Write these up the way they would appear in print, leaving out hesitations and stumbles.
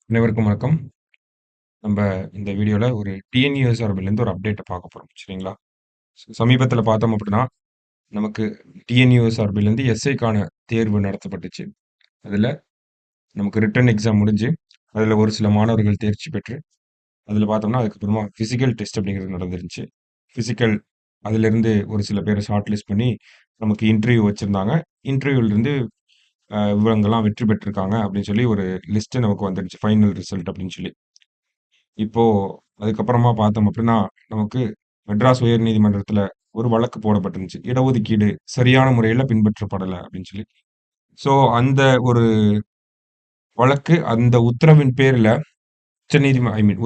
அனைவருக்கும் வணக்கம். நம்ப இந்த வீடியோல ஒரு டிஎன்யூஎஸ்ஆர்பிலேருந்து ஒரு அப்டேட்ட பார்க்க போறோம். சரிங்களா? சமீபத்தில பார்த்தோம் அப்டின்னா, நமக்கு டிஎன்யூஎஸ்ஆர்பிலேருந்து எஸ்ஐக்கான தேர்வு நடத்தப்பட்டுச்சு. அதுல நமக்கு ரிட்டன் எக்ஸாம் முடிஞ்சு, அதுல ஒரு சில மாணவர்கள் தேர்ச்சி பெற்று, அதுல பார்த்தோம்னா, அதுக்கப்புறமா பிசிக்கல் டெஸ்ட் அப்டிங்கிறது நடந்துருந்துச்சு. பிசிக்கல் அதிலிருந்து ஒரு சில பேர ஷார்ட் லிஸ்ட் பண்ணி, நமக்கு இன்டர்வியூ வச்சிருந்தாங்க. இன்டர்வியூலருந்து இவங்கலாம் வெற்றி பெற்றிருக்காங்க அப்டின்னு சொல்லி ஒரு லிஸ்ட் நமக்கு வந்துருச்சு. ஃபைனல் ரிசல்ட் அப்டின்னு சொல்லி. இப்போ அதுக்கப்புறமா பார்த்தோம் அப்டின்னா, நமக்கு மெட்ராஸ் உயர்நீதிமன்றத்தில ஒரு வழக்கு போடப்பட்டிருந்துச்சு. இடஒதுக்கீடு சரியான முறையில பின்பற்றப்படல அப்டின்னு சொல்லி. ஸோ அந்த ஒரு வழக்கு அந்த உத்தரவின் பேர்ல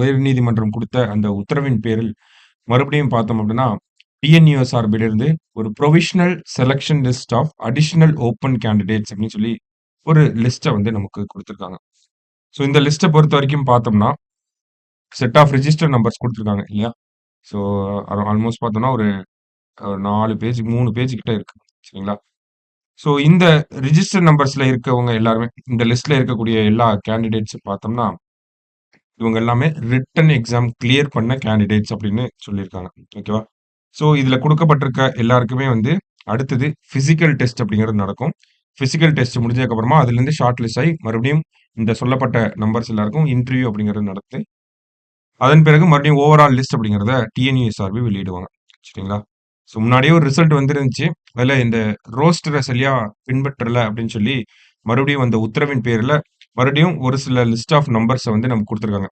உயர்நீதிமன்றம் குடுத்த அந்த உத்தரவின் பேரில் மறுபடியும் பார்த்தோம் அப்டின்னா, டிஎன்யூஎஸ் சார்பிலிருந்து ஒரு provisional selection list of additional open candidates அப்டின்னு சொல்லி ஒரு லிஸ்ட்ட வந்து நமக்கு குடுத்திருக்காங்க. ஸோ இந்த லிஸ்ட்ட பொறுத்தவரைக்கும் பார்த்தோம்னா, செட் ஆஃப் ரிஜிஸ்டர் நம்பர்ஸ் குடுத்திருக்காங்க இல்லையா? ஸோ ஆல்மோஸ்ட் பார்த்தோம்னா ஒரு 4 பேஜ் 3 பேஜ் கிட்ட இருக்கு. சரிங்களா? ஸோ இந்த ரிஜிஸ்டர் நம்பர்ஸ்ல இருக்கவங்க எல்லாருமே, இந்த லிஸ்ட்ல இருக்கக்கூடிய எல்லா கேண்டிடேட்ஸும் பார்த்தோம்னா, இவங்க எல்லாமே ரிட்டன் எக்ஸாம் கிளியர் பண்ண கேண்டிடேட்ஸ் அப்படின்னு சொல்லியிருக்காங்க. ஓகேவா? ஸோ இதுல குடுக்கப்பட்டிருக்க எல்லாருக்குமே வந்து அடுத்தது பிசிக்கல் டெஸ்ட் அப்படிங்கிறது நடக்கும். பிசிக்கல் டெஸ்ட் முடிஞ்சதுக்கப்புறமா அதுலேருந்து ஷார்ட் லிஸ்ட் ஆயி மறுபடியும் இந்த சொல்லப்பட்ட நம்பர்ஸ் எல்லாருக்கும் இன்டர்வியூ அப்படிங்கிறது நடத்தி அதன் பிறகு மறுபடியும் ஓவரால் லிஸ்ட் அப்படிங்கிறத டிஎன்யூஎஸ்ஆர்பி வெளியிடுவாங்க. சரிங்களா? ஸோ முன்னாடியே ஒரு ரிசல்ட் வந்துருந்துச்சு. அதுல இந்த ரோஸ்டர சரியா பின்பற்றல அப்படின்னு சொல்லி, மறுபடியும் அந்த உத்தரவின் பேர்ல மறுபடியும் ஒரு சில லிஸ்ட் ஆஃப் நம்பர்ஸ வந்து நமக்கு குடுத்துருக்காங்க.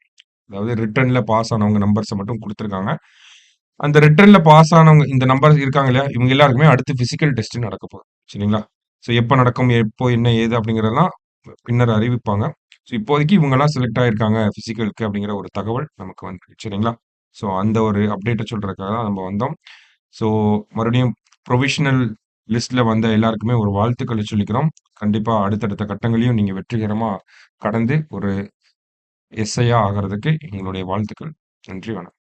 அதாவது ரிட்டன்ல பாஸ் ஆனவங்க நம்பர்ஸ மட்டும் குடுத்துருக்காங்க. அந்த ரிட்டன்ல பாஸ் ஆனவங்க இந்த நம்பர் இருக்காங்க இல்லையா? இவங்க எல்லாருக்குமே அடுத்து பிசிக்கல் டெஸ்ட் நடக்க போகுது. சரிங்களா? ஸோ எப்ப நடக்கும்? எப்போ? என்ன? ஏது? அப்படிங்கிறதெல்லாம் பின்னர் அறிவிப்பாங்க. ஸோ இப்போதைக்கு இவங்கலாம் செலக்ட் ஆயிருக்காங்க பிசிக்கலுக்கு அப்படிங்கிற ஒரு தகவல் நமக்கு வந்திருக்கு. சரிங்களா? ஸோ அந்த ஒரு அப்டேட்ட சொல்றதுக்காக தான் நம்ம வந்தோம். ஸோ மறுபடியும் புரொவிஷனல் லிஸ்ட்ல வந்த எல்லாருக்குமே ஒரு வாழ்த்துக்களை சொல்லிக்கிறோம். கண்டிப்பா அடுத்தடுத்த கட்டங்களையும் நீங்க வெற்றிகரமா கடந்து ஒரு எஸ்ஐயா ஆகறதுக்கு எங்களுடைய வாழ்த்துக்கள். நன்றி, வணக்கம்.